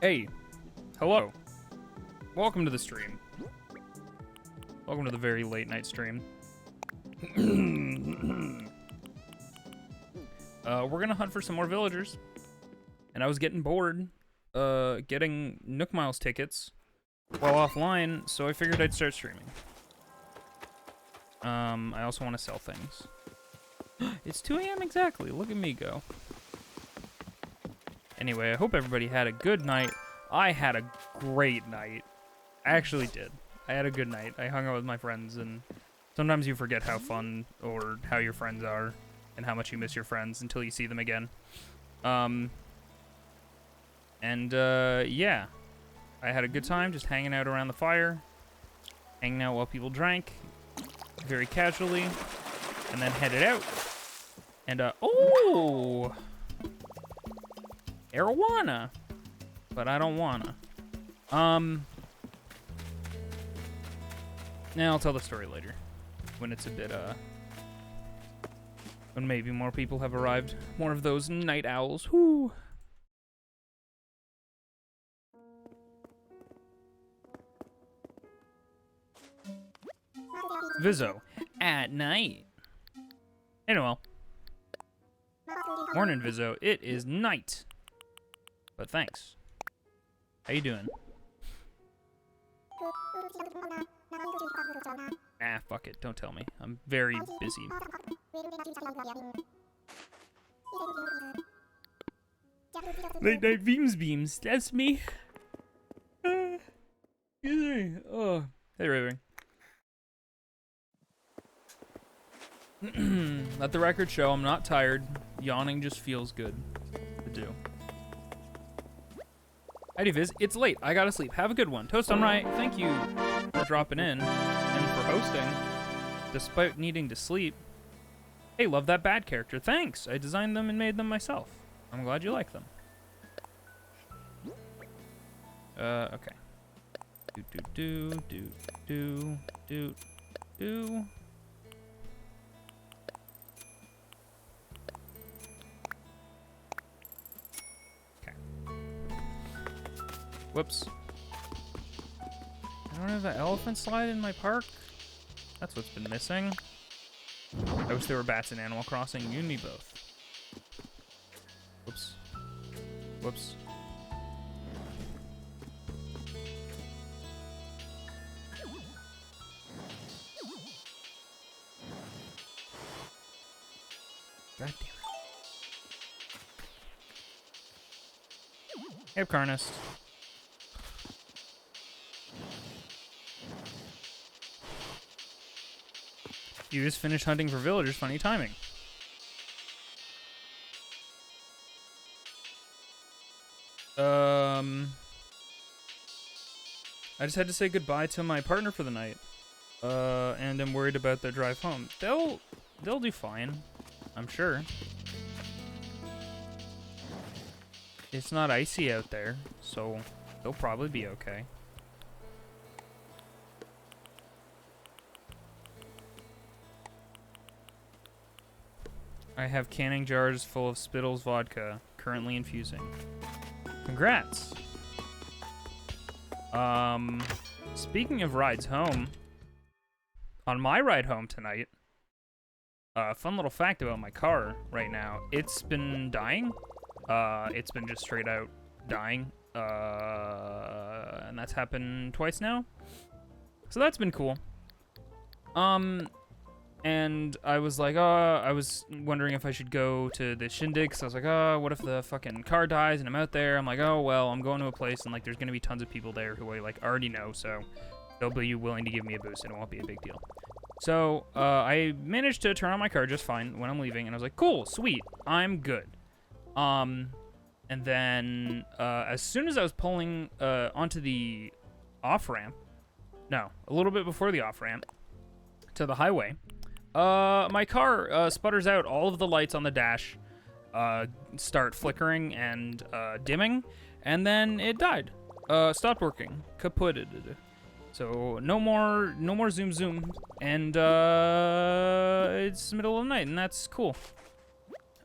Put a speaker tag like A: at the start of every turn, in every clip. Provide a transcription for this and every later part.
A: Hey, hello. Welcome to the stream. Welcome to the very late night stream. We're gonna hunt for some more villagers. And I was getting bored, getting Nook Miles tickets while offline, so I figured I'd start streaming. I also want to sell things. It's 2 a.m. exactly. Look at me go. Anyway, I hope everybody had a good night. I had a great night. I actually did. I had a good night. I hung out with my friends, and sometimes you forget how fun or how your friends are and how much you miss your friends until you see them again. Yeah. I had a good time just hanging out around the fire, hanging out while people drank, very casually, and then headed out. And, oh! Arowana! But I don't wanna. Now I'll tell the story later. When it's a bit, when maybe more people have arrived. More of those night owls. Whoo! Vizzo. At night. Hey, Noel. Morning, Vizzo. It is night. But thanks. How you doing? Ah, fuck it. Don't tell me. I'm very busy. Late night beams. That's me. Excuse me. Oh. Hey, Raving. Let the record show I'm not tired. Yawning just feels good to do. Hi, Viz. It's late. I gotta sleep. Have a good one. Toast on right. Thank you for dropping in and for hosting, despite needing to sleep. Hey, love that bad character. Thanks. I designed them and made them myself. I'm glad you like them. Okay. Do. Whoops. I don't have an elephant slide in my park? That's what's been missing. I wish there were bats in Animal Crossing. You and me both. Whoops. God damn it. Hey, Carnist. You just finished hunting for villagers. Funny timing. I just had to say goodbye to my partner for the night. And I'm worried about their drive home. They'll do fine, I'm sure. It's not icy out there, so they'll probably be okay. I have canning jars full of Spittles vodka, currently infusing. Congrats! Speaking of rides home, on my ride home tonight, fun little fact about my car right now, it's been dying. It's been just straight out dying. And that's happened twice now. So that's been cool. And I was like, I was wondering if I should go to the shindig, because I was like, what if the fucking car dies and I'm out there? I'm like, oh, well, I'm going to a place, and, like, there's going to be tons of people there who I, like, already know, so they'll be willing to give me a boost, and it won't be a big deal. So, I managed to turn on my car just fine when I'm leaving, and I was like, cool, sweet, I'm good. And then, as soon as I was pulling, onto the off-ramp, no, a little bit before the off-ramp, to the highway, my car sputters out. All of the lights on the dash start flickering and dimming, and then it died. Stopped working. Kaputted. So no more zoom, and it's the middle of the night, and that's cool.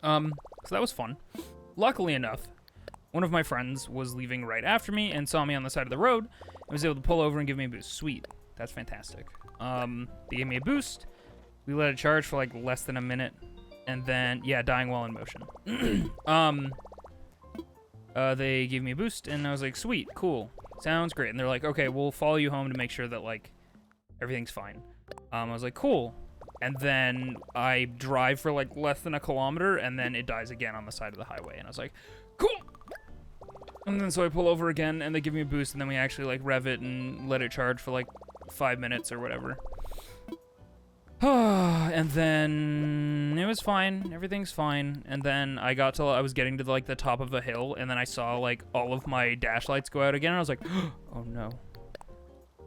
A: So that was fun. Luckily enough, One of my friends was leaving right after me and saw me on the side of the road and was able to pull over and give me a boost. Sweet. That's fantastic. They gave me a boost. We let it charge for like less than a minute. And then, yeah, dying while in motion. They gave me a boost and I was like, sweet, cool. Sounds great. And they're like, okay, we'll follow you home to make sure that like everything's fine. I was like, cool. And then I drive for like less than a kilometer and then it dies again on the side of the highway. And I was like, cool. And then so I pull over again and they give me a boost and then we actually like rev it and let it charge for like 5 minutes or whatever. And then it was fine. Everything's fine. And then I was getting to like the top of a hill and then I saw like all of my dash lights go out again. And I was like, oh no.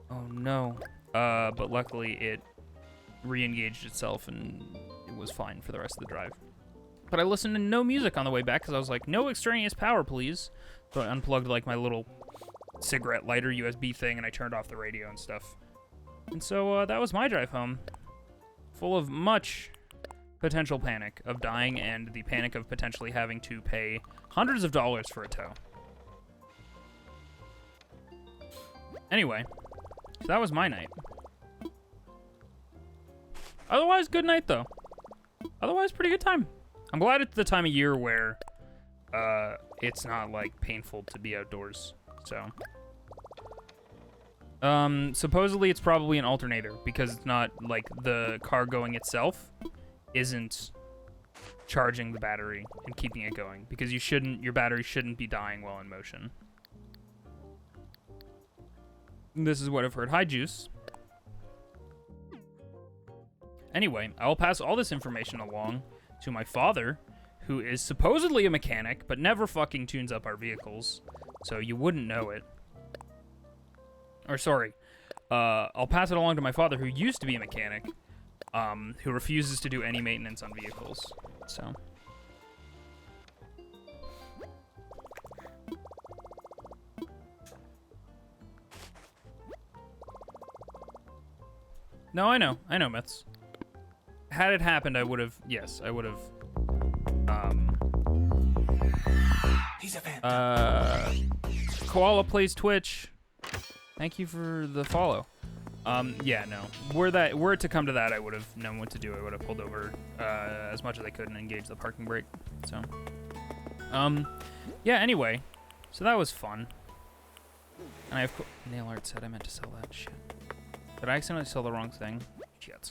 A: Oh no. But luckily it re-engaged itself and it was fine for the rest of the drive. But I listened to no music on the way back because I was like, no extraneous power, please. So I unplugged like my little cigarette lighter USB thing and I turned off the radio and stuff. And so that was my drive home. Full of much potential panic of dying and the panic of potentially having to pay hundreds of dollars for a tow. Anyway, so that was my night. Otherwise, good night though. Otherwise, pretty good time. I'm glad it's the time of year where it's not like painful to be outdoors. So supposedly it's probably an alternator because it's not like the car going itself isn't charging the battery and keeping it going because your battery shouldn't be dying while in motion. This is what I've heard. Hi, Juice. Anyway, I will pass all this information along to my father, who is supposedly a mechanic, but never fucking tunes up our vehicles, so you wouldn't know it. Or sorry, I'll pass it along to my father, who used to be a mechanic, who refuses to do any maintenance on vehicles, so. No, I know, Myths. Had it happened, I would have, yes, I would have,
B: He's a fan.
A: Koala plays Twitch. Thank you for the follow. Yeah, no. Were it to come to that, I would have known what to do. I would have pulled over as much as I could and engaged the parking brake. So, yeah. Anyway, so that was fun. And I have nail art said I meant to sell that shit. Did I accidentally sell the wrong thing? Shit.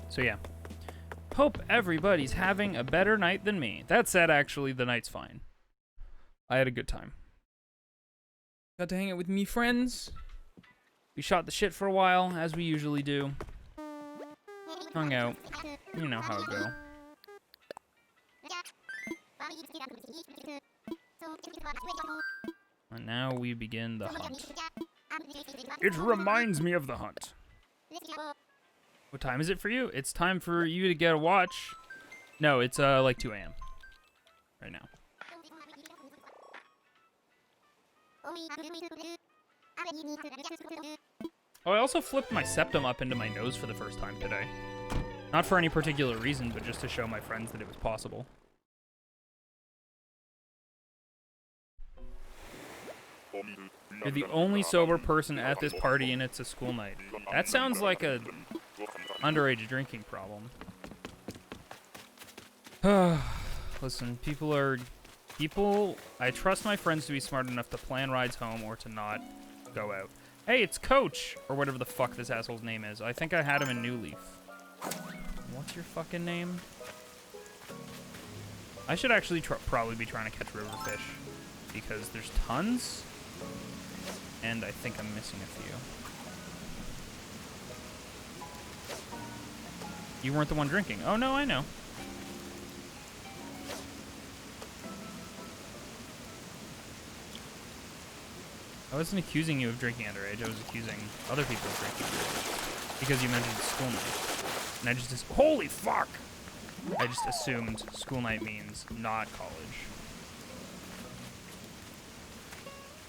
A: So yeah. Hope everybody's having a better night than me. That said, actually, the night's fine. I had a good time. Got to hang out with me friends. We shot the shit for a while, as we usually do. Hung out. You know how it go. And now we begin the hunt. It reminds me of the hunt. What time is it for you? It's time for you to get a watch. No, it's like 2 a.m. right now. Oh, I also flipped my septum up into my nose for the first time today. Not for any particular reason, but just to show my friends that it was possible. You're the only sober person at this party and it's a school night. That sounds like a underage drinking problem. Listen, I trust my friends to be smart enough to plan rides home or to not go out. Hey, it's Coach! Or whatever the fuck this asshole's name is. I think I had him in New Leaf. What's your fucking name? I should actually probably be trying to catch river fish. Because there's tons. And I think I'm missing a few. You weren't the one drinking. Oh, no, I know. I wasn't accusing you of drinking underage. I was accusing other people of drinking underage. Because you mentioned school night. And I just... Holy fuck! I just assumed school night means not college.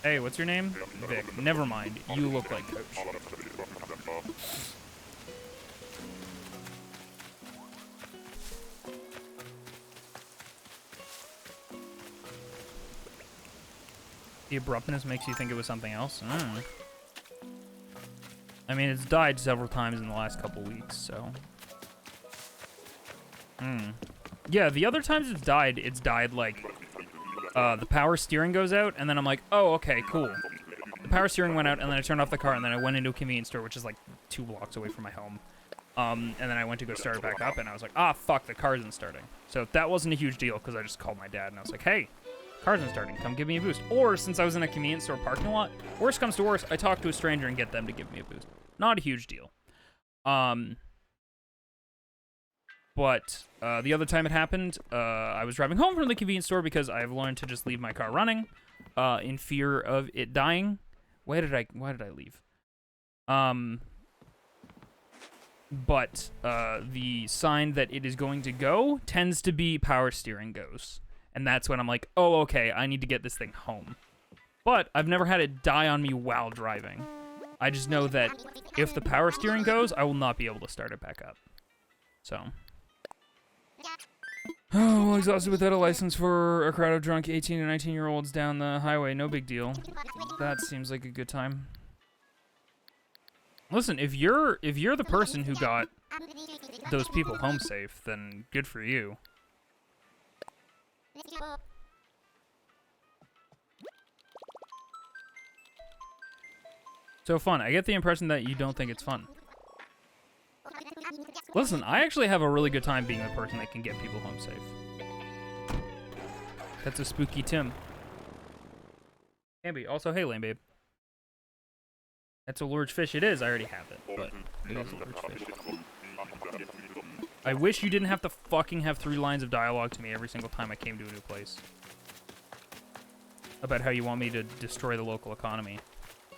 A: Hey, what's your name? Vic. Never mind. You look like Coach. The abruptness makes you think it was something else. I mean, it's died several times in the last couple weeks, so. Yeah, the other times it's died like, the power steering goes out, and then I'm like, oh, okay, cool. The power steering went out, and then I turned off the car, and then I went into a convenience store, which is like 2 blocks away from my home. And then I went to go start it back up, and I was like, ah, fuck, the car isn't starting. So that wasn't a huge deal, because I just called my dad, and I was like, hey, car's not starting, come give me a boost. Or, since I was in a convenience store parking lot, worst comes to worst, I talk to a stranger and get them to give me a boost. Not a huge deal. But the other time it happened, I was driving home from the convenience store because I've learned to just leave my car running in fear of it dying. Why did I leave? But the sign that it is going to go tends to be power steering goes. And that's when I'm like, oh, okay, I need to get this thing home. But I've never had it die on me while driving. I just know that if the power steering goes, I will not be able to start it back up. So. Oh, well, exhausted without a license for a crowd of drunk 18 and 19-year-olds down the highway. No big deal. That seems like a good time. Listen, if you're the person who got those people home safe, then good for you. So fun. I get the impression that you don't think it's fun. Listen, I actually have a really good time being the person that can get people home safe. That's a spooky Tim. Can be. Also, hey, lame babe. That's a large fish. It is. I already have it, but it is a large fish. I wish you didn't have to fucking have 3 lines of dialogue to me every single time I came to a new place. About how you want me to destroy the local economy.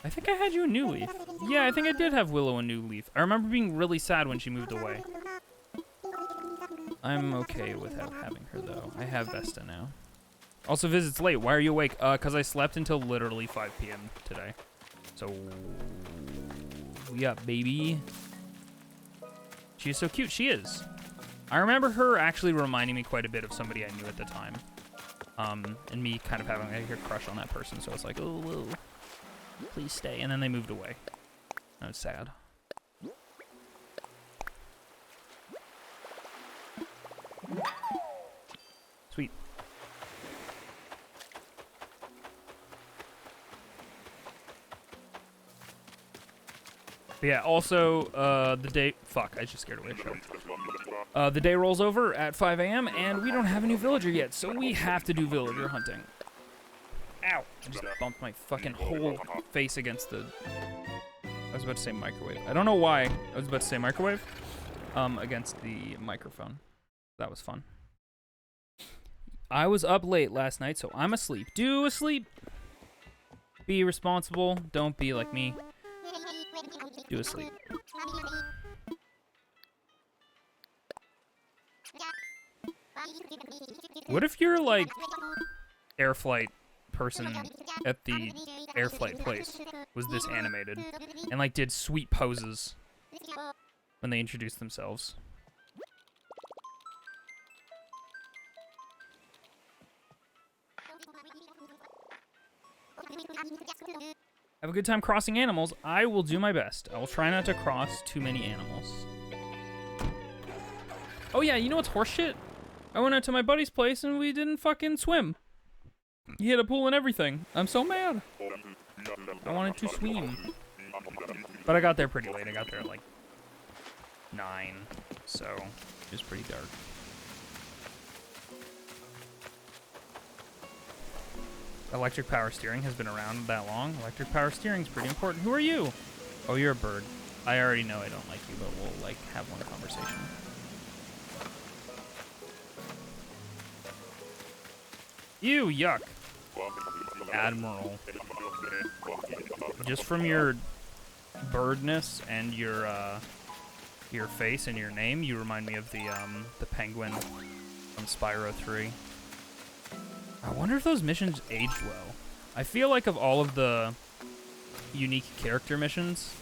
A: I think I had you a New Leaf. Yeah, I think I did have Willow a New Leaf. I remember being really sad when she moved away. I'm okay with having her, though. I have Vesta now. Also, visit's late. Why are you awake? Because I slept until literally 5 p.m. today. So, yeah, baby. She is so cute. She is. I remember her actually reminding me quite a bit of somebody I knew at the time. And me kind of having a crush on that person. So it's like, oh, whoa. Please stay. And then they moved away. That was sad. Sweet. But yeah, also, the day... Fuck, I just scared away a show. The day rolls over at 5 a.m., and we don't have a new villager yet, so we have to do villager hunting. Ow! I just bumped my fucking whole face against the... I was about to say microwave. I don't know why I was about to say microwave. Against the microphone. That was fun. I was up late last night, so I'm asleep. Do asleep! Be responsible. Don't be like me. Do asleep. What if you're like air flight person at the air flight place was this animated and like did sweet poses when they introduced themselves? Have a good time crossing animals. I will do my best. I will try not to cross too many animals. Oh yeah, you know what's horseshit? I went out to my buddy's place and we didn't fucking swim. He had a pool and everything. I'm so mad. I wanted to swim. But I got there pretty late. I got there at like 9, so it was pretty dark. Electric power steering has been around that long. Electric power steering is pretty important. Who are you? Oh, you're a bird. I already know I don't like you, but we'll like have one conversation. Ew, yuck. Admiral. Just from your birdness and your face and your name, you remind me of the penguin from Spyro 3. I wonder if those missions aged well. I feel like of all of the unique character missions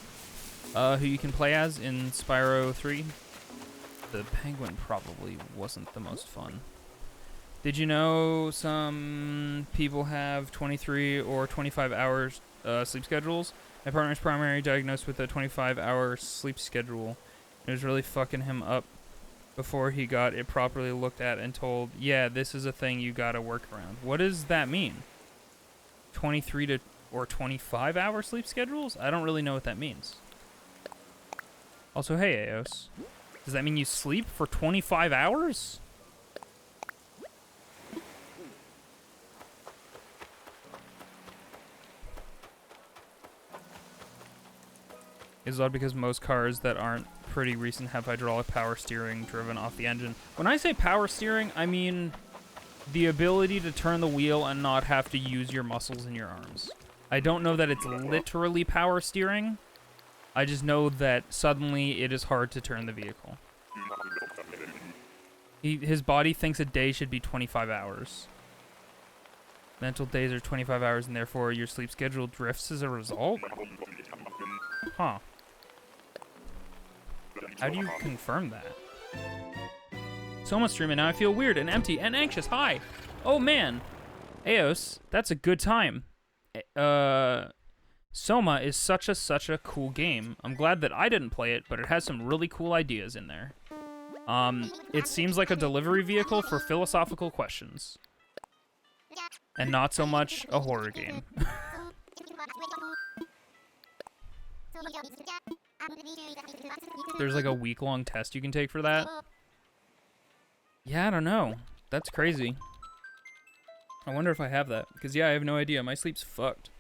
A: who you can play as in Spyro 3, the penguin probably wasn't the most fun. Did you know some people have 23 or 25 hours sleep schedules? My partner's primary diagnosed with a 25-hour sleep schedule. It was really fucking him up before he got it properly looked at and told, yeah, this is a thing you gotta work around. What does that mean? 23 to or 25-hour sleep schedules? I don't really know what that means. Also, hey, Eos. Does that mean you sleep for 25 hours? Is odd because most cars that aren't pretty recent have hydraulic power steering driven off the engine. When I say power steering, I mean the ability to turn the wheel and not have to use your muscles in your arms. I don't know that it's literally power steering. I just know that suddenly it is hard to turn the vehicle. His body thinks a day should be 25 hours. Mental days are 25 hours and therefore your sleep schedule drifts as a result? Huh. How do you confirm that? Soma's streaming now. I feel weird and empty and anxious. Hi. Oh, man. Eos, that's a good time. Soma is such a cool game. I'm glad that I didn't play it, but it has some really cool ideas in there. It seems like a delivery vehicle for philosophical questions. And not so much a horror game. There's like a week-long test you can take for that. Yeah, I don't know. That's crazy. I wonder if I have that. Because, yeah, I have no idea. My sleep's fucked.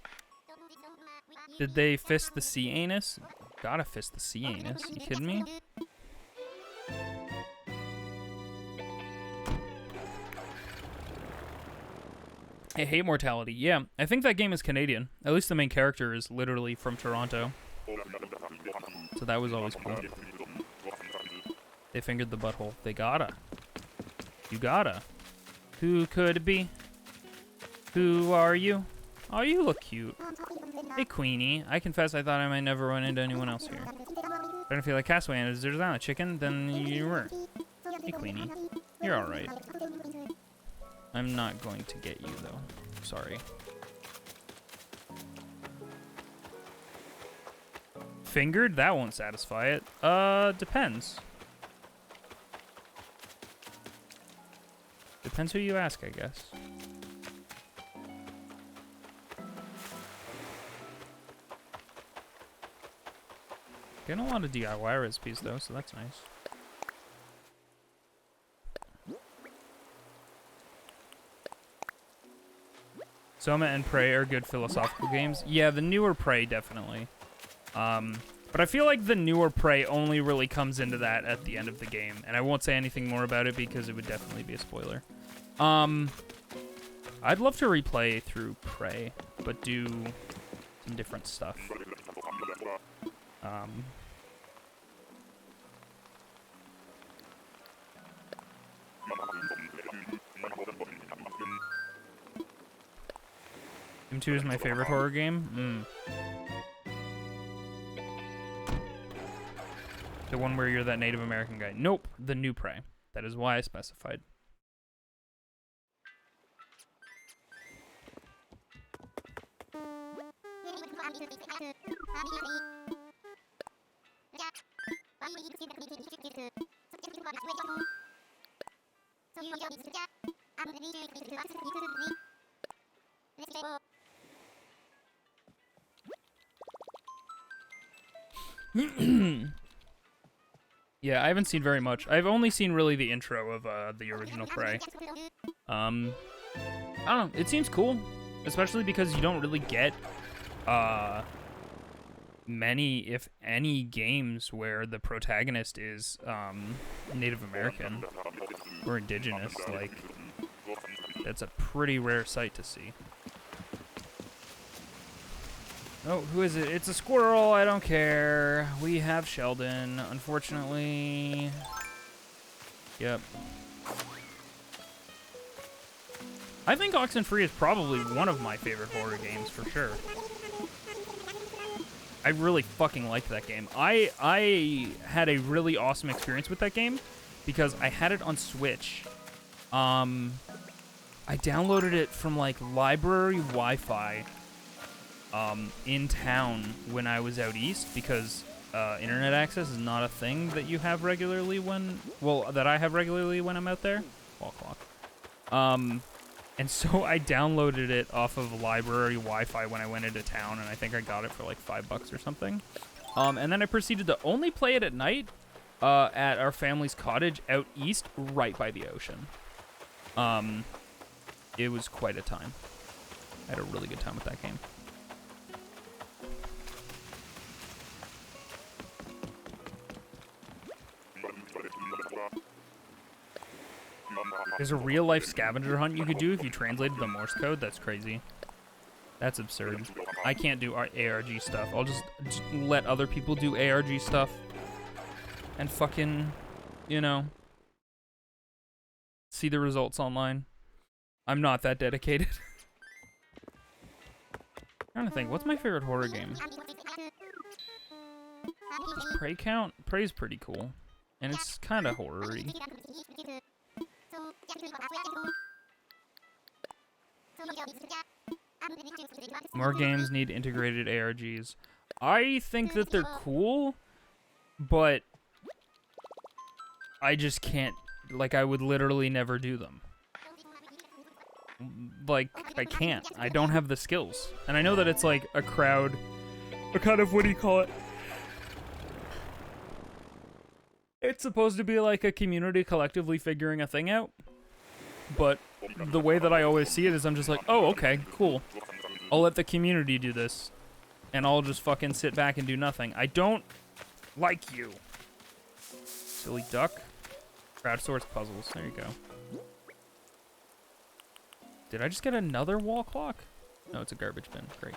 A: Did they fist the sea anus? Gotta fist the sea anus. You kidding me? I hate Mortality. Yeah, I think that game is Canadian. At least the main character is literally from Toronto. So that was always cool. They fingered the butthole. They gotta. You gotta. Who could it be? Who are you? Oh, you look cute. Hey, Queenie. I confess I thought I might never run into anyone else here. I don't feel like Castaway and there's not a chicken, then you were. Hey, Queenie. You're alright. I'm not going to get you, though. Sorry. Fingered? That won't satisfy it. Depends. Depends who you ask, I guess. Getting a lot of DIY recipes, though, so that's nice. Soma and Prey are good philosophical games. Yeah, the newer Prey, definitely. But I feel like the newer Prey only really comes into that at the end of the game. And I won't say anything more about it because it would definitely be a spoiler. I'd love to replay through Prey, but do some different stuff. Doom 2 is my favorite horror game. The one where you're that Native American guy. Nope, the new Prey. That is why I specified. Yeah, I haven't seen very much. I've only seen really the intro of the original Prey. I don't know. It seems cool, especially because you don't really get many, if any, games where the protagonist is Native American or indigenous. Like, that's a pretty rare sight to see. Oh, who is it? It's a squirrel. I don't care. We have Sheldon, unfortunately. Yep. I think Oxenfree is probably one of my favorite horror games for sure. I really fucking liked that game. I had a really awesome experience with that game because I had it on Switch. I downloaded it from like library Wi-Fi in town when I was out east because internet access is not a thing that you have regularly that I have regularly when I'm out there. Wall clock. And so I downloaded it off of library Wi-Fi when I went into town, and I think I got it for like $5 or something. And then I proceeded to only play it at night at our family's cottage out east, right by the ocean. It was quite a time. I had a really good time with that game. There's a real-life scavenger hunt you could do if you translated the Morse code. That's crazy. That's absurd. I can't do ARG stuff. I'll just let other people do ARG stuff. And fucking, you know, see the results online. I'm not that dedicated. I'm trying to think, what's my favorite horror game? Does Prey count? Prey's pretty cool. And it's kind of horror-y. More games need integrated ARGs. I think that they're cool, but I just can't, like, I would literally never do them. Like, I can't. I don't have the skills. And I know that it's like a crowd, a kind of, what do you call it? It's supposed to be like a community collectively figuring a thing out. But the way that I always see it is I'm just like, oh, okay, cool. I'll let the community do this. And I'll just fucking sit back and do nothing. I don't like you. Silly duck. Crowdsource puzzles. There you go. Did I just get another wall clock? No, it's a garbage bin. Great.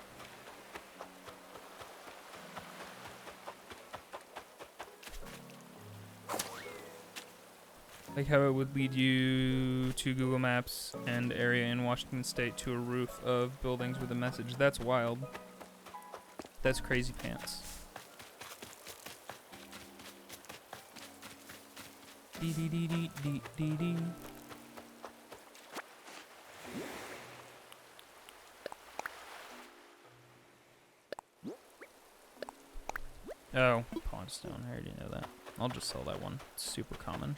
A: Like how it would lead you to Google Maps and area in Washington State to a roof of buildings with a message. That's wild. That's crazy pants. Dee dee dee dee dee dee dee. Oh, Pondstone. I already know that. I'll just sell that one. It's super common.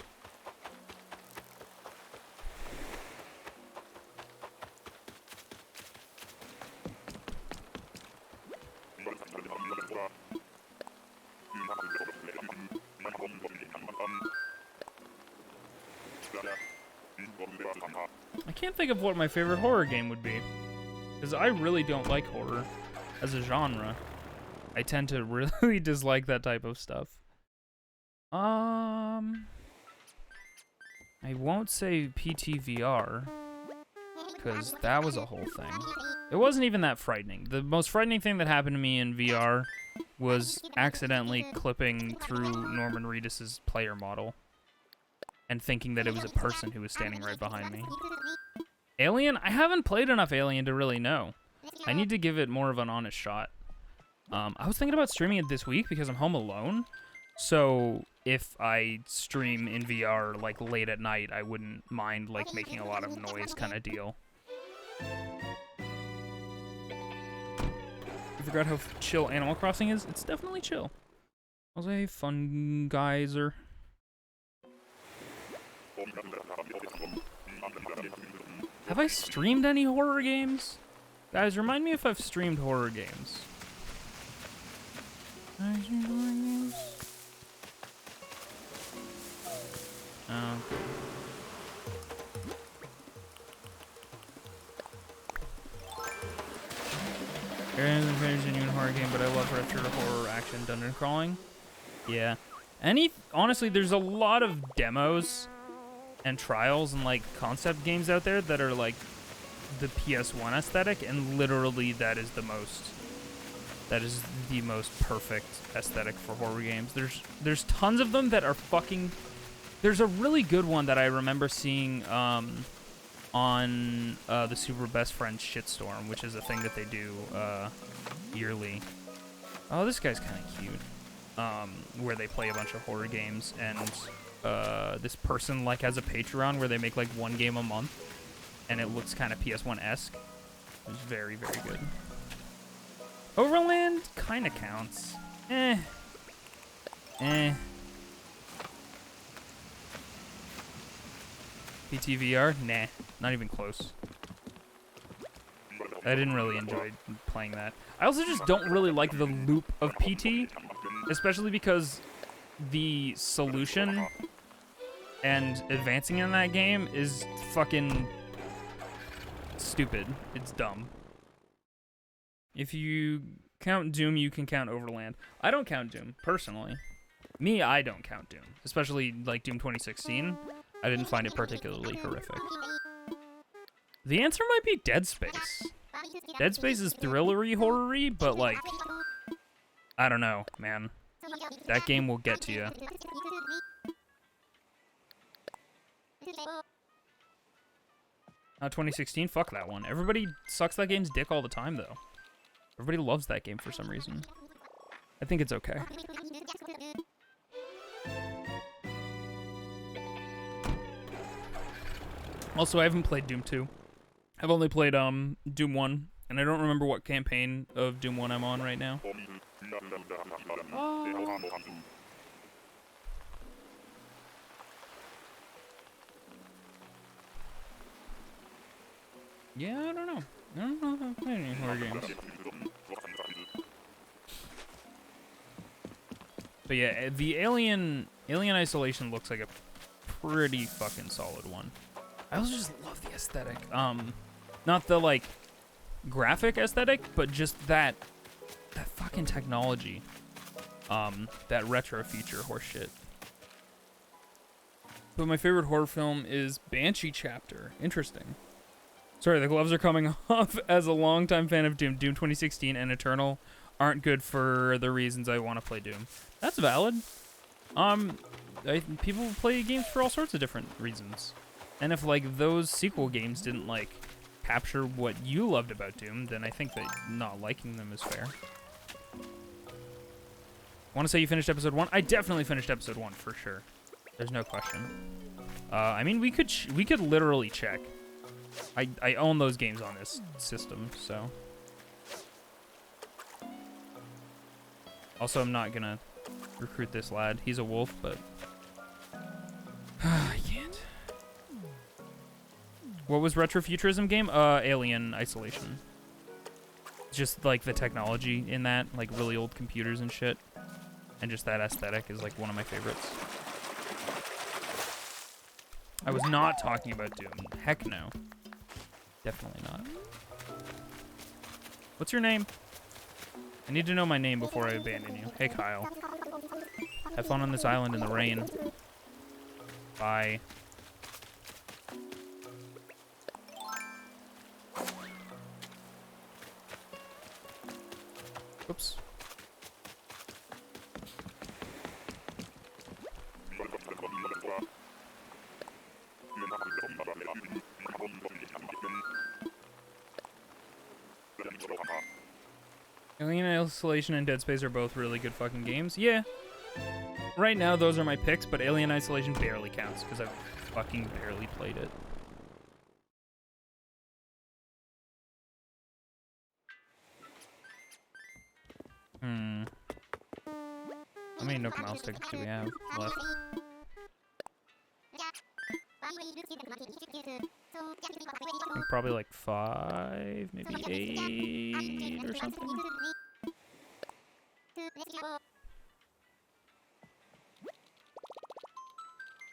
A: I can't think of what my favorite horror game would be, because I really don't like horror as a genre. I tend to really dislike that type of stuff. I won't say PTVR, because that was a whole thing. It wasn't even that frightening. The most frightening thing that happened to me in VR was accidentally clipping through Norman Reedus's player model and thinking that it was a person who was standing right behind me. Alien? I haven't played enough Alien to really know. I need to give it more of an honest shot. I was thinking about streaming it this week because I'm home alone. So if I stream in VR like late at night, I wouldn't mind like making a lot of noise kind of deal. You forgot how chill Animal Crossing is? It's definitely chill. I was a fun geyser. Have I streamed any horror games? Guys, remind me if I've streamed horror games. Have I streamed horror games? Oh, There isn't a very genuine horror game, but I love retro horror action dungeon crawling. Yeah. Honestly, there's a lot of demos and trials and like concept games out there that are like the PS1 aesthetic, and literally that is the most perfect aesthetic for horror games. There's tons of them that are fucking. There's a really good one that I remember seeing on the Super Best Friends Shitstorm, which is a thing that they do yearly. Oh, this guy's kind of cute. Where they play a bunch of horror games, and this person like has a Patreon where they make like one game a month, and it looks kind of PS1-esque. It was very, very good. Overland kind of counts. Eh. PTVR? Nah, not even close. I didn't really enjoy playing that. I also just don't really like the loop of PT, especially because the solution and advancing in that game is fucking stupid. It's dumb. If you count Doom, you can count Overland. I don't count Doom, personally. I don't count Doom. Especially, like, Doom 2016. I didn't find it particularly horrific. The answer might be Dead Space. Dead Space is thrillery, horror-y, but, like, I don't know, man. That game will get to you. 2016? Fuck that one. Everybody sucks that game's dick all the time, though. Everybody loves that game for some reason. I think it's okay. Also, I haven't played Doom 2. I've only played Doom 1, and I don't remember what campaign of Doom 1 I'm on right now. Yeah, I don't know. I don't know if I've played any horror games. But yeah, the Alien Isolation looks like a pretty fucking solid one. I also just love the aesthetic. Not the, like, graphic aesthetic, but just that fucking technology. That retro future horseshit. But my favorite horror film is Banshee Chapter. Interesting. Sorry, the gloves are coming off. As a longtime fan of Doom, Doom 2016 and Eternal aren't good for the reasons I want to play Doom. That's valid. People play games for all sorts of different reasons. And if, like, those sequel games didn't, like, capture what you loved about Doom, then I think that not liking them is fair. Want to say you finished episode 1? I definitely finished episode 1 for sure. There's no question. I mean, we could literally check. I own those games on this system, so. Also, I'm not gonna recruit this lad. He's a wolf, but I can't. What was retrofuturism game? Alien Isolation. Just like the technology in that, like really old computers and shit, and just that aesthetic is like one of my favorites. I was not talking about Doom. Heck no. Definitely not. What's your name? I need to know my name before I abandon you. Hey, Kyle. Have fun on this island in the rain. Bye. Oops. Alien Isolation and Dead Space are both really good fucking games. Yeah. Right now, those are my picks, but Alien Isolation barely counts because I've fucking barely played it. How many Nook Mouse tickets do we have left? I think probably like 5, maybe 8 or something.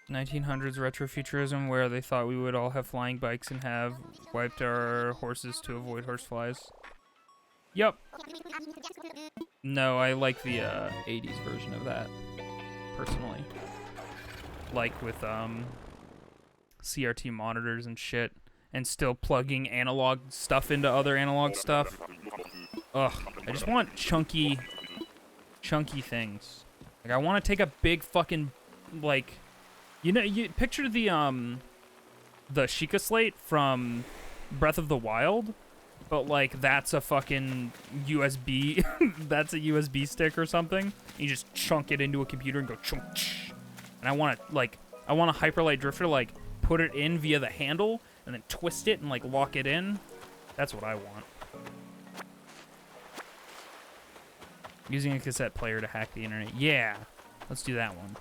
A: "1900s retrofuturism, where they thought we would all have flying bikes and have wiped our horses to avoid horseflies." Yup. No, I like the 80s version of that, personally. Like with CRT monitors and shit, and still plugging analog stuff into other analog stuff. Ugh, I just want chunky things. Like, I want to take a big fucking, like, you know, you picture the Sheikah slate from Breath of the Wild, but like that's a fucking USB, that's a USB stick or something. You just chunk it into a computer and go chunk. And I want a Hyperlight Drifter, like, put it in via the handle, and then twist it and like lock it in. That's what I want. Using a cassette player to hack the internet. Yeah, let's do that one.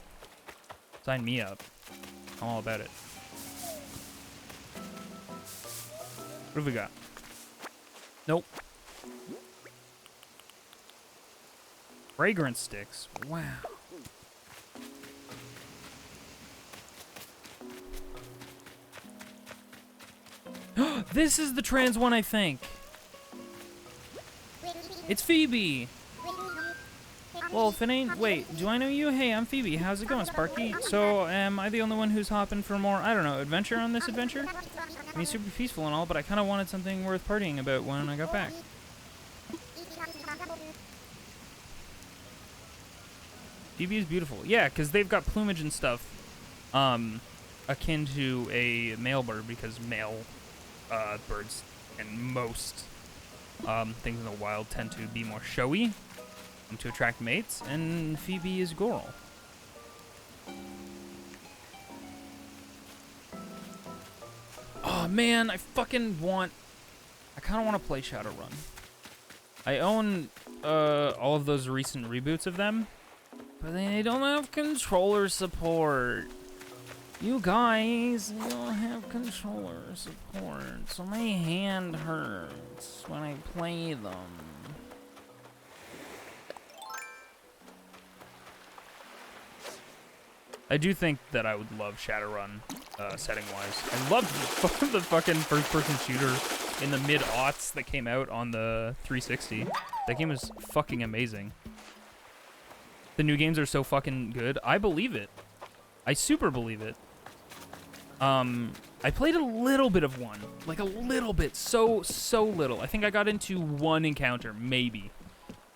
A: Sign me up. I'm all about it. What have we got? Nope. Fragrance sticks. Wow. This is the trans one, I think. It's Phoebe. Well, if it ain't... Wait, do I know you? Hey, I'm Phoebe. How's it going, Sparky? So, am I the only one who's hopping for more, I don't know, adventure on this adventure? I mean, super peaceful and all, but I kind of wanted something worth partying about when I got back. Phoebe is beautiful. Yeah, because they've got plumage and stuff akin to a male bird, because male birds and most things in the wild tend to be more showy to attract mates, and Phoebe is girl. Oh man, I fucking want... I kind of want to play Shadowrun. I own all of those recent reboots of them, but they don't have controller support. You guys, they don't have controller support, so my hand hurts when I play them. I do think that I would love Shadowrun, setting-wise. I loved the fucking first-person shooter in the mid-aughts that came out on the 360. That game was fucking amazing. The new games are so fucking good. I believe it. I super believe it. I played a little bit of one. Like, a little bit. So little. I think I got into one encounter, maybe.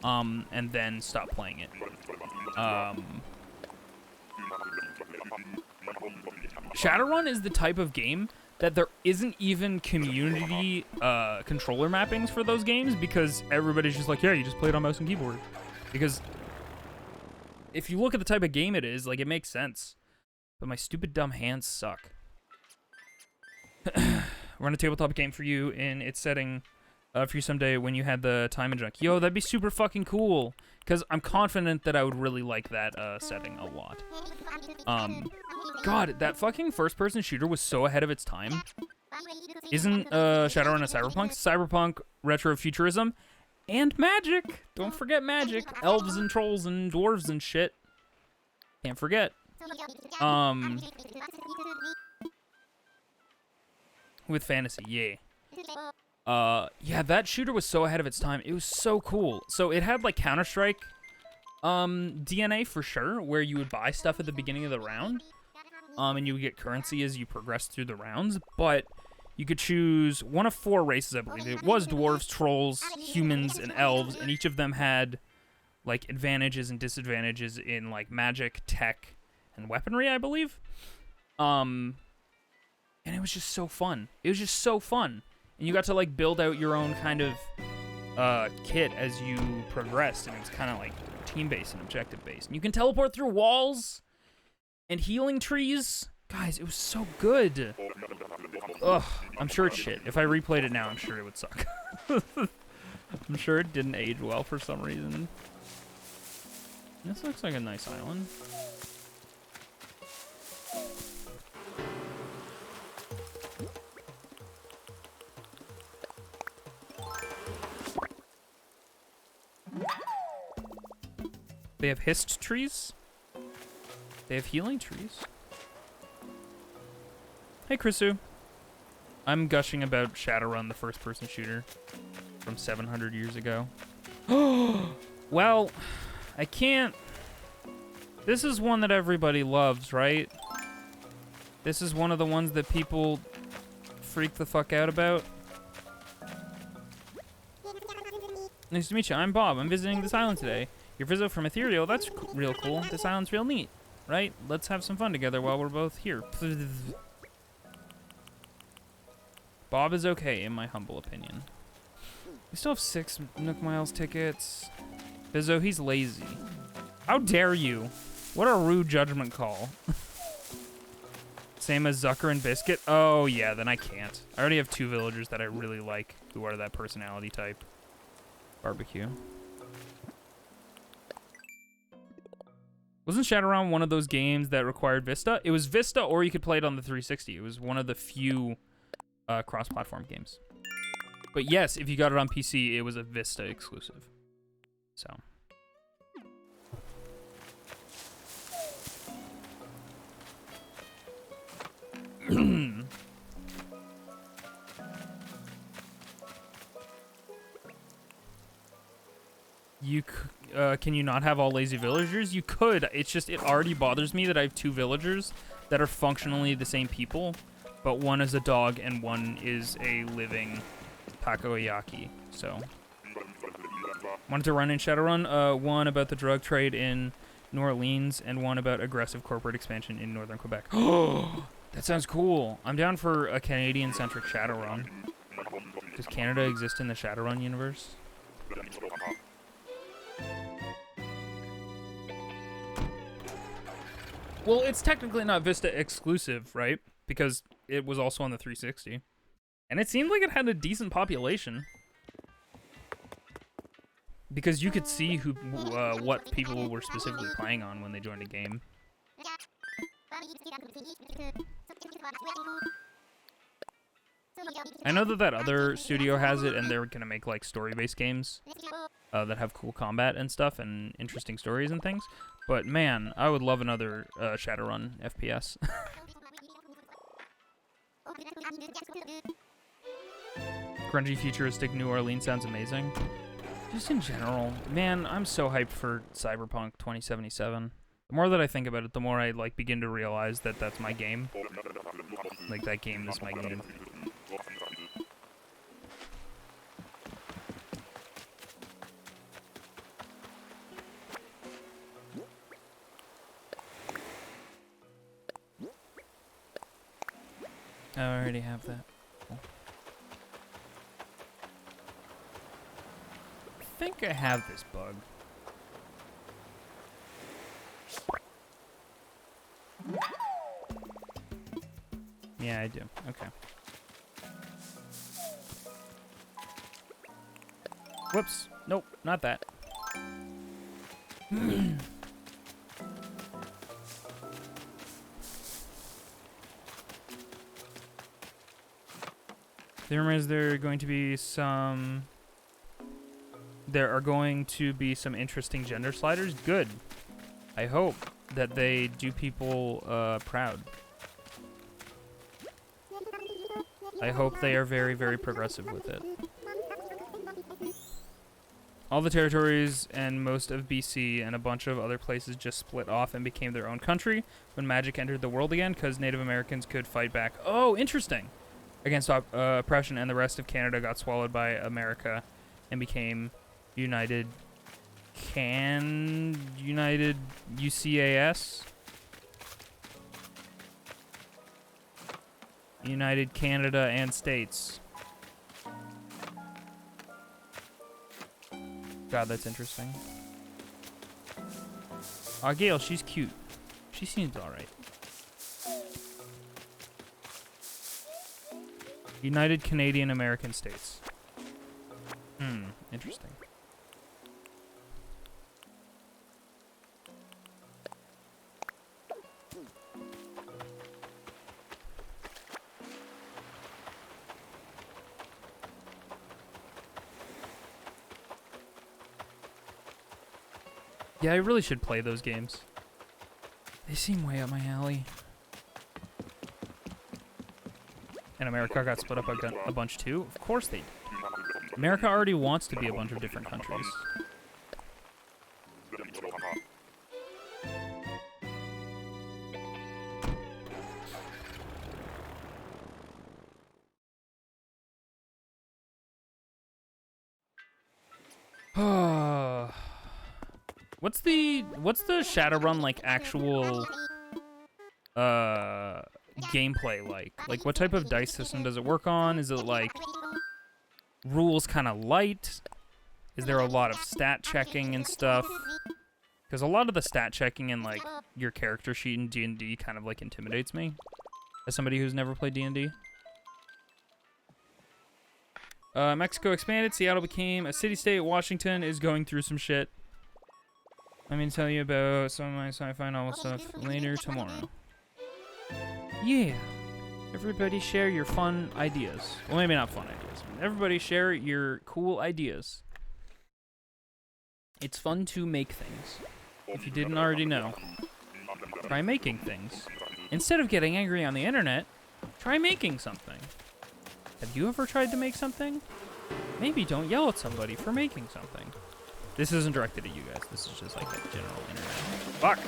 A: And then stopped playing it. Shadowrun is the type of game that there isn't even community controller mappings for those games, because everybody's just like, yeah, you just play it on mouse and keyboard. Because if you look at the type of game it is, like, it makes sense. But my stupid dumb hands suck. Run a tabletop game for you in its setting for you someday when you had the time and junk. Yo, that'd be super fucking cool. Because I'm confident that I would really like that setting a lot. God, that fucking first-person shooter was so ahead of its time. Isn't Shadowrun a cyberpunk? Cyberpunk, retrofuturism, and magic. Don't forget magic. Elves and trolls and dwarves and shit. Can't forget. With fantasy, yeah. Yeah, that shooter was so ahead of its time. It was so cool. So it had like Counter-Strike DNA for sure, where you would buy stuff at the beginning of the round, and you would get currency as you progress through the rounds. But you could choose one of 4 races, I believe. It was dwarves, trolls, humans, and elves, and each of them had like advantages and disadvantages in like magic, tech, and weaponry, I believe. And it was just so fun. It was just so fun. And you got to like build out your own kind of kit as you progressed, and it was kind of like team-based and objective-based. And you can teleport through walls and healing trees. Guys, it was so good. Ugh, I'm sure it's shit. If I replayed it now, I'm sure it would suck. I'm sure it didn't age well for some reason. This looks like a nice island. They have hist trees. They have healing trees. Hey, Chrisu. I'm gushing about Shadowrun, the first-person shooter from 700 years ago. Well, I can't... This is one that everybody loves, right? This is one of the ones that people freak the fuck out about. Nice to meet you. I'm Bob. I'm visiting this island today. Your visit from Ethereal, that's real cool. This island's real neat, right? Let's have some fun together while we're both here. Bob is okay, in my humble opinion. We still have 6 Nook Miles tickets. Bizzo, he's lazy. How dare you? What a rude judgment call. Same as Zucker and Biscuit? Oh, yeah, then I can't. I already have 2 villagers that I really like who are that personality type. Barbecue. Wasn't Shadowrun one of those games that required Vista? It was Vista, or you could play it on the 360. It was one of the few cross-platform games. But yes, if you got it on PC, it was a Vista exclusive. So... can you not have all lazy villagers? You could. It's just it already bothers me that I have 2 villagers that are functionally the same people, but one is a dog and one is a living takoyaki. So wanted to run in Shadowrun. One about the drug trade in New Orleans and one about aggressive corporate expansion in northern Quebec. Oh, that sounds cool. I'm down for a Canadian-centric Shadowrun. Does Canada exist in the Shadowrun universe? Well, it's technically not Vista exclusive, right? Because it was also on the 360. And it seemed like it had a decent population. Because you could see who, what people were specifically playing on when they joined a game. I know that that other studio has it, and they're gonna make like story-based games that have cool combat and stuff and interesting stories and things. But man, I would love another Shadowrun FPS. Grungy futuristic New Orleans sounds amazing. Just in general, man, I'm so hyped for Cyberpunk 2077. The more that I think about it, the more I like begin to realize that that's my game. Like that game is my game. Oh, I already have that. Cool. I think I have this bug. Yeah, I do. Okay. Whoops. Nope, not that. There are going to be some... There are going to be some interesting gender sliders. Good. I hope that they do people proud. I hope they are very, very progressive with it. All the territories and most of BC and a bunch of other places just split off and became their own country when magic entered the world again because Native Americans could fight back. Oh, interesting. Against oppression, and the rest of Canada got swallowed by America and became United UCAS? United Canada and States. God, that's interesting. Gail, she's cute. She seems alright. United Canadian American States. Interesting. Yeah, I really should play those games. They seem way up my alley. And America got split up a bunch too? Of course they did. America already wants to be a bunch of different countries. What's the Shadowrun like actual gameplay like? Like what type of dice system does it work on? Is it like rules kind of light? Is there a lot of stat checking and stuff? Because a lot of the stat checking in like your character sheet in D&D kind of like intimidates me. As somebody who's never played D&D. Mexico expanded. Seattle became a city-state. Washington is going through some shit. Let me tell you about some of my sci-fi novel stuff later tomorrow. Yeah. Everybody share your fun ideas. Well, maybe not fun ideas. Everybody share your cool ideas. It's fun to make things. If you didn't already know, try making things. Instead of getting angry on the internet, try making something. Have you ever tried to make something? Maybe don't yell at somebody for making something. This isn't directed at you guys. This is just like a general internet. Fuck!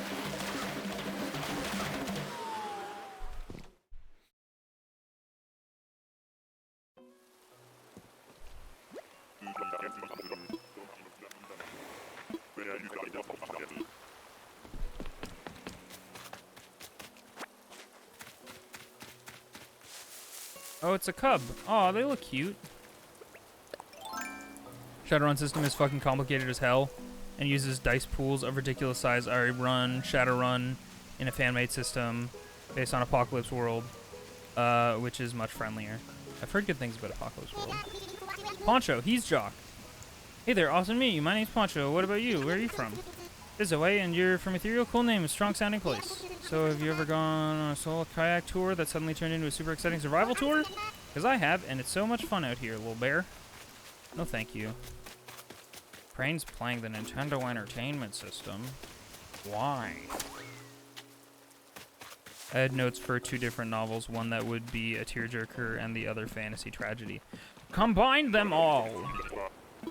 A: Oh, it's a cub. Aw, they look cute. Shadowrun system is fucking complicated as hell and uses dice pools of ridiculous size. I run Shadowrun in a fan-made system based on Apocalypse World, which is much friendlier. I've heard good things about Apocalypse World. Poncho, he's Jock. Hey there, awesome to meet you. My name's Poncho. What about you? Where are you from? This way, and you're from Ethereal. Cool name, strong sounding place. So have you ever gone on a solo kayak tour that suddenly turned into a super exciting survival tour? Because I have, and it's so much fun out here, little bear. No thank you. Crane's playing the Nintendo Entertainment System. Why? I had notes for 2 different novels, one that would be a tearjerker and the other fantasy tragedy. Combine them all!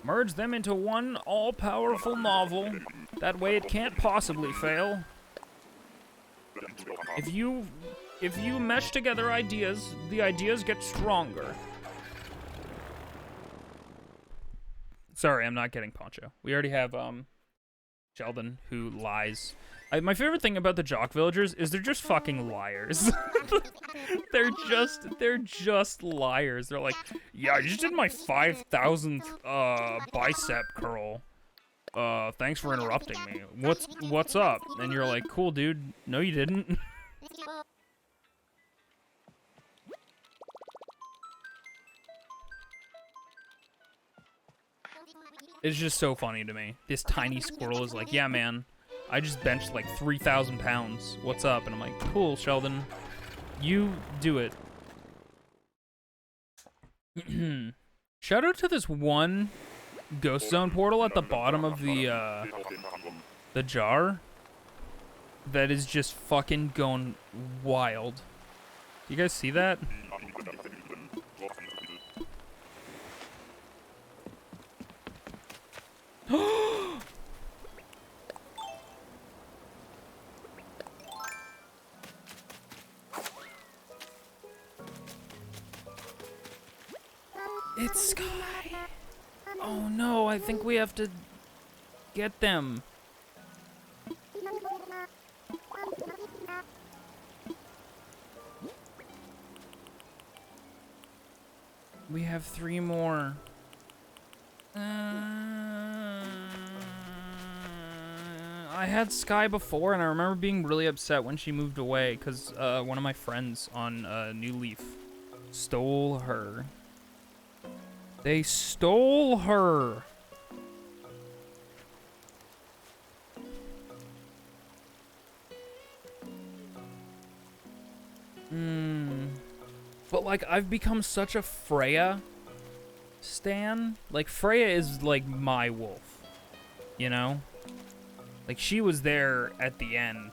A: Merge them into one all-powerful novel. That way it can't possibly fail. If you mesh together ideas, the ideas get stronger. Sorry, I'm not getting Poncho. We already have Sheldon, who lies. My favorite thing about the Jock villagers is they're just fucking liars. they're just liars. They're like, yeah, I just did my 5,000th bicep curl. Thanks for interrupting me. What's up? And you're like, cool, dude. No, you didn't. It's just so funny to me. This tiny squirrel is like, yeah, man, I just benched like 3,000 pounds. What's up? And I'm like, cool, Sheldon. You do it. Shout out to this one Ghost Zone portal at the bottom of the jar that is just fucking going wild. Do you guys see that? It's Sky. Oh no, I think we have to get them. We have 3 more. I had Sky before, and I remember being really upset when she moved away because one of my friends on New Leaf stole her. They stole her. But like, I've become such a Freya stan. Like, Freya is like my wolf, you know? Like, she was there at the end,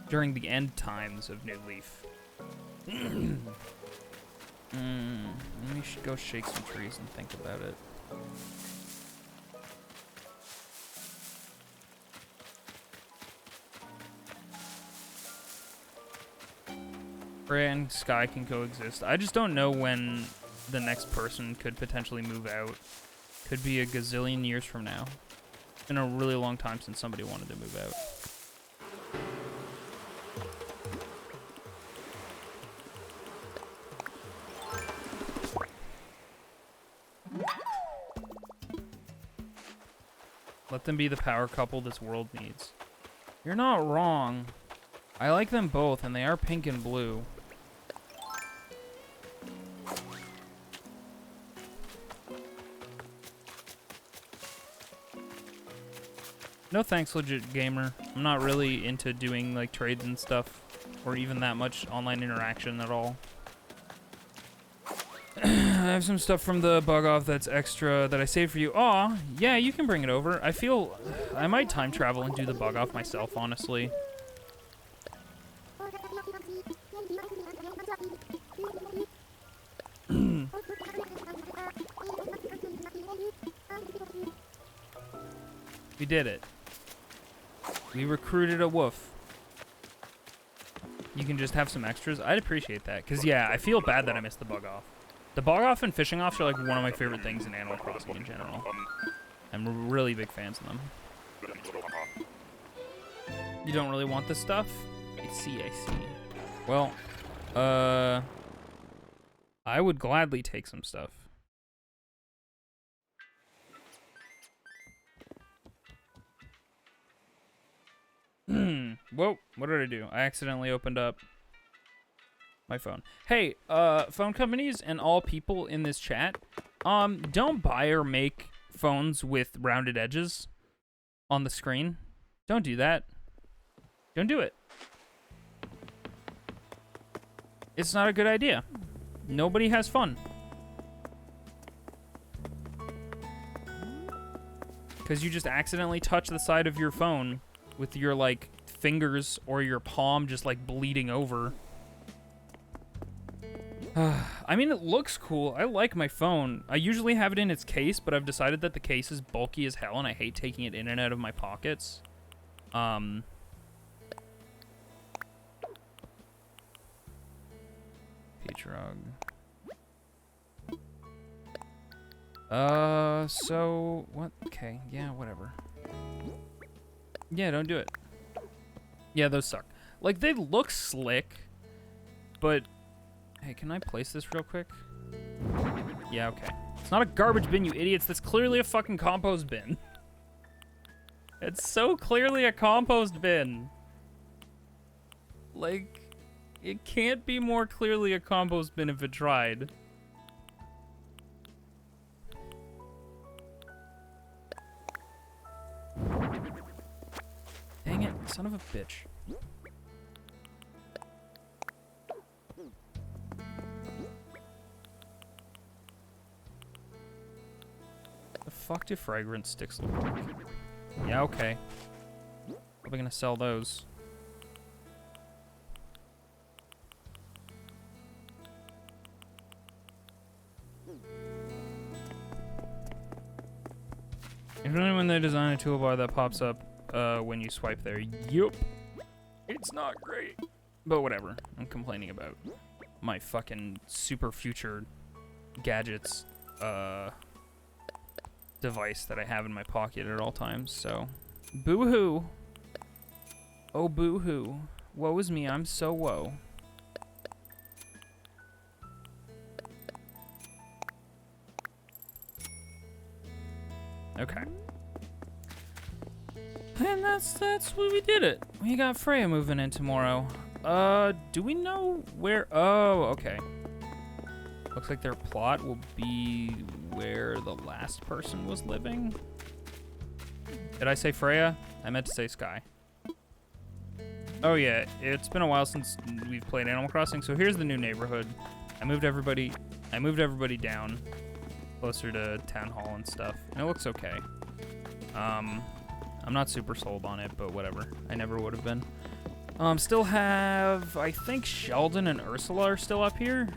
A: during the end times of New Leaf. Let me go shake some trees and think about it. Freya and Sky can coexist. I just don't know when the next person could potentially move out. Could be a gazillion years from now. It's been a really long time since somebody wanted to move out. Let them be the power couple this world needs. You're not wrong. I like them both, and they are pink and blue. No thanks, legit gamer. I'm not really into doing like trades and stuff, or even that much online interaction at all. I have some stuff from the bug off that's extra that I saved for you. Aw, yeah, you can bring it over. I feel I might time travel and do the bug off myself, honestly. We did it. We recruited a wolf. You can just have some extras. I'd appreciate that. Because, yeah, I feel bad that I missed the bug off. The bug off and fishing offs are like one of my favorite things in Animal Crossing in general. I'm really big fans of them. You don't really want this stuff? I see, I see. Well, I would gladly take some stuff. Whoa, what did I do? I accidentally opened up my phone. Hey, phone companies and all people in this chat, don't buy or make phones with rounded edges on the screen. Don't do that. Don't do it. It's not a good idea. Nobody has fun. Because you just accidentally touch the side of your phone with your, like, fingers or your palm just, like, bleeding over. I mean, it looks cool. I like my phone. I usually have it in its case, but I've decided that the case is bulky as hell, and I hate taking it in and out of my pockets. Peach rug. So, what? Okay, yeah, whatever. Yeah, don't do it. Yeah, those suck. Like, they look slick, but... Hey, can I place this real quick? Yeah, okay. It's not a garbage bin, you idiots. That's clearly a fucking compost bin. It's so clearly a compost bin. Like, it can't be more clearly a compost bin if it tried. Dang it, son of a bitch. The fuck do fragrance sticks look like? Yeah, okay. How are we gonna sell those? Even when they design a toolbar that pops up when you swipe there. Yup. It's not great. But whatever. I'm complaining about my fucking super future gadgets device that I have in my pocket at all times, so. Boo-hoo. Oh, boo-hoo. Woe is me, I'm so woe. Okay. And that's what we did it. We got Freya moving in tomorrow. Do we know where? Oh, okay. Looks like their plot will be where the last person was living. Did I say Freya? I meant to say Sky. Oh yeah, it's been a while since we've played Animal Crossing, so here's the new neighborhood. I moved everybody down closer to Town Hall and stuff, and it looks okay. I'm not super sold on it, but whatever. I never would have been. Still have, I think Sheldon and Ursula are still up here.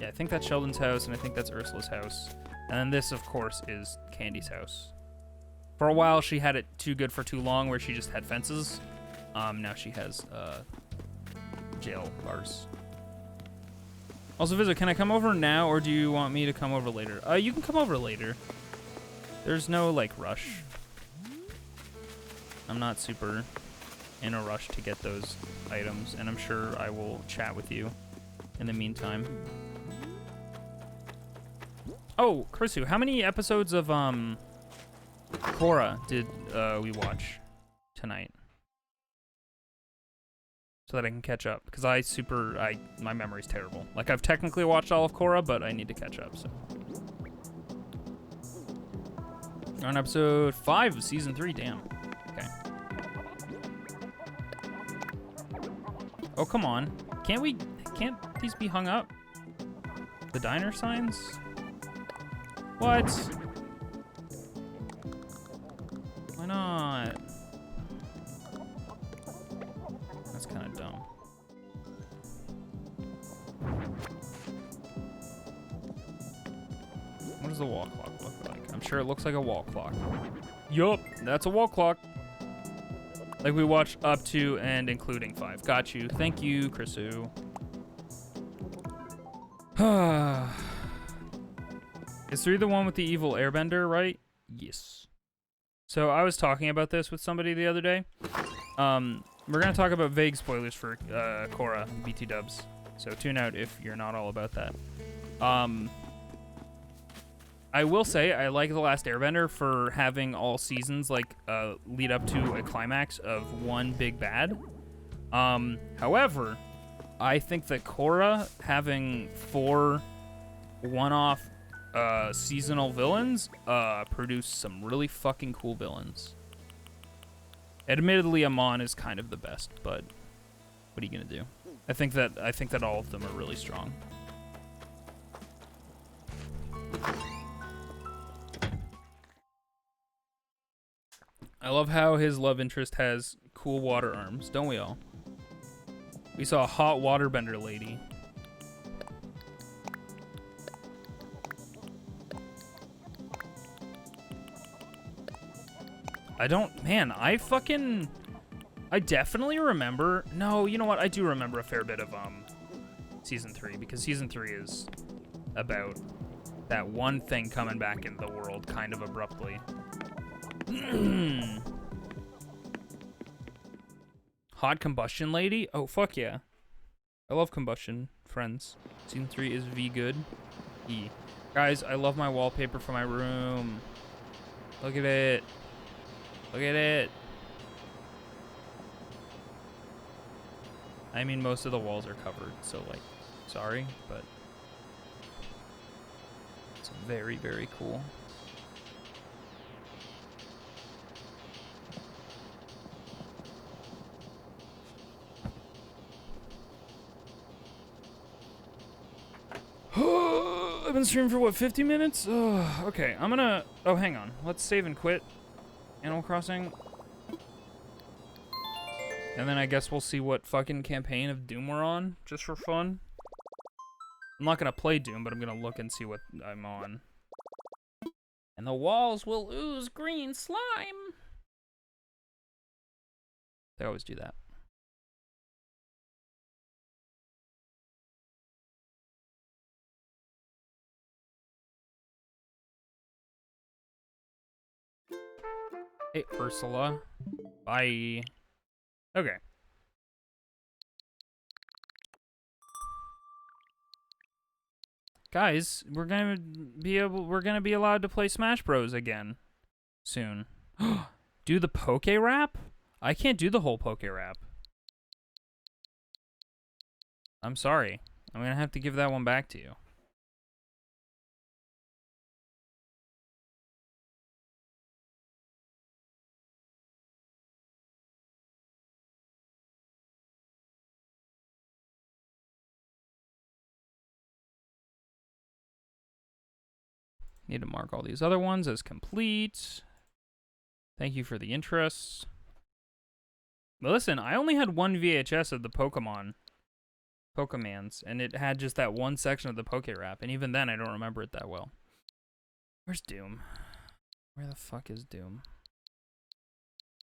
A: Yeah, I think that's Sheldon's house, and I think that's Ursula's house. And then this, of course, is Candy's house. For a while, she had it too good for too long, where she just had fences. Now she has jail bars. Also, Vizzo, can I come over now, or do you want me to come over later? You can come over later. There's no, like, rush. I'm not super in a rush to get those items, and I'm sure I will chat with you in the meantime. Oh, Krisu, how many episodes of Korra did we watch tonight? So that I can catch up, because my memory's terrible. Like, I've technically watched all of Korra, but I need to catch up, so. We're on episode 5 of season 3, damn. Oh, come on. Can't these be hung up? The diner signs? What? Why not? That's kind of dumb. What does the wall clock look like? I'm sure it looks like a wall clock. Yup, that's a wall clock. Like we watched up to and including 5. Got you. Thank you, Chrisu. Is 3 the one with the evil airbender, right? Yes. So I was talking about this with somebody the other day. We're going to talk about vague spoilers for Korra BT dubs. So tune out if you're not all about that. I will say I like The Last Airbender for having all seasons like lead up to a climax of one big bad. However, I think that Korra having 4 one-off seasonal villains produced some really fucking cool villains. Admittedly, Amon is kind of the best, but what are you gonna do? I think that all of them are really strong. I love how his love interest has cool water arms, don't we all? We saw a hot waterbender lady. I definitely remember. No, you know what? I do remember a fair bit of season 3 because season 3 is about that one thing coming back into the world kind of abruptly. Hot combustion lady? Oh, fuck yeah. I love combustion, friends. Season 3 is V good. E. Guys, I love my wallpaper for my room. Look at it. Look at it. I mean, most of the walls are covered, so, like, sorry, but it's very, very cool. I've been streaming for, what, 50 minutes? Okay, I'm gonna... Oh, hang on. Let's save and quit Animal Crossing. And then I guess we'll see what fucking campaign of Doom we're on, just for fun. I'm not gonna play Doom, but I'm gonna look and see what I'm on. And the walls will ooze green slime. They always do that. Hey, Ursula. Bye. Okay. Guys, we're gonna be allowed to play Smash Bros again soon. Do the Poke Rap? I can't do the whole Poke Rap. I'm sorry. I'm gonna have to give that one back to you. Need to mark all these other ones as complete. Thank you for the interest. But listen, I only had one VHS of the Pokemons, and it had just that one section of the Poke Rap, and even then I don't remember it that well. Where's Doom? Where the fuck is Doom?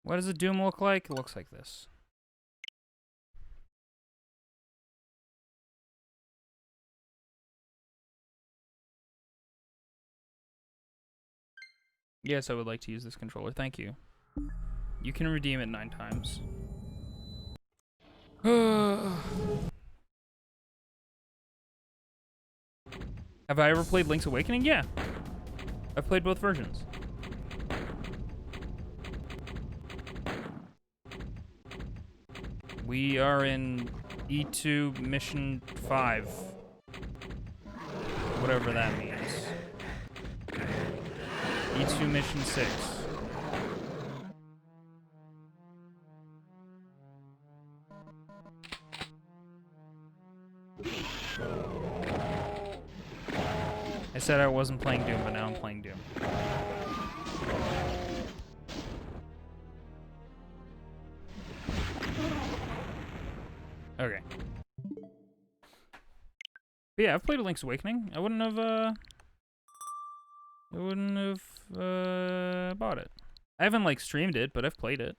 A: What does a Doom look like? It looks like this. Yes, I would like to use this controller. Thank you. You can redeem it 9 times. Have I ever played Link's Awakening? Yeah. I've played both versions. We are in E2 Mission 5. Whatever that means. E2 Mission 6. I said I wasn't playing Doom, but now I'm playing Doom. Okay. But yeah, I've played Link's Awakening. I wouldn't have bought it. I haven't like streamed it, but I've played it.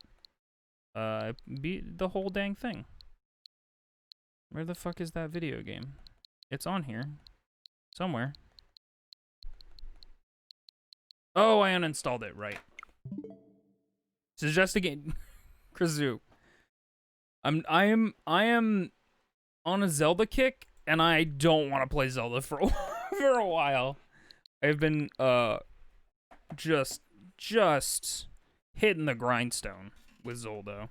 A: I beat the whole dang thing. Where the fuck is that video game? It's on here. Somewhere. Oh, I uninstalled it, right. Suggest a game. Krizu. I am on a Zelda kick, and I don't want to play Zelda for a while. I've been just hitting the grindstone with Zelda.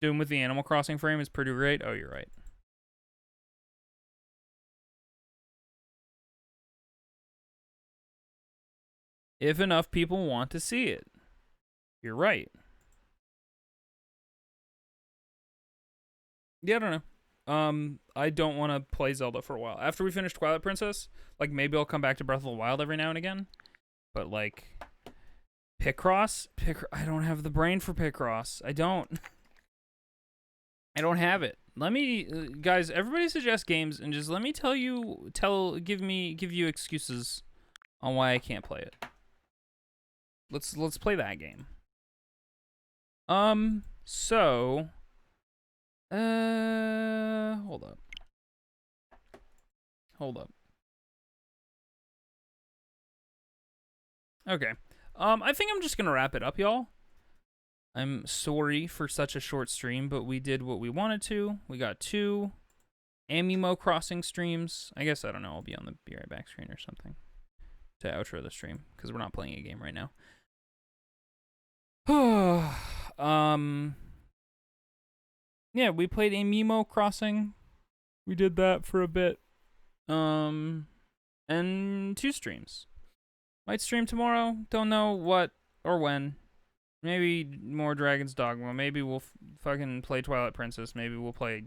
A: Doom with the Animal Crossing frame is pretty great. Oh, you're right. If enough people want to see it. You're right. Yeah, I don't know. I don't want to play Zelda for a while. After we finish Twilight Princess, like maybe I'll come back to Breath of the Wild every now and again. But like Picross, I don't have the brain for Picross. I don't. I don't have it. Let me guys, everybody suggest games and just let me give you excuses on why I can't play it. Let's play that game. So hold up. Okay. I think I'm just gonna wrap it up, y'all. I'm sorry for such a short stream, but we did what we wanted to. We got 2 Amimo Crossing streams. I guess, I don't know, I'll be on the Be Right Back screen or something to outro the stream, because we're not playing a game right now. Yeah, we played Amimo Crossing. We did that for a bit. And 2 streams. Might stream tomorrow. Don't know what or when. Maybe more Dragon's Dogma. Maybe we'll fucking play Twilight Princess. Maybe we'll play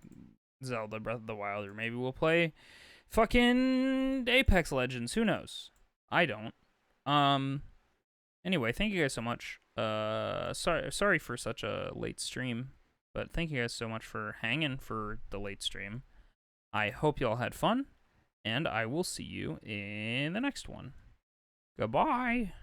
A: Zelda Breath of the Wild. Or maybe we'll play fucking Apex Legends. Who knows? I don't. Anyway, thank you guys so much. Sorry for such a late stream. But thank you guys so much for hanging for the late stream. I hope you all had fun. And I will see you in the next one. Goodbye.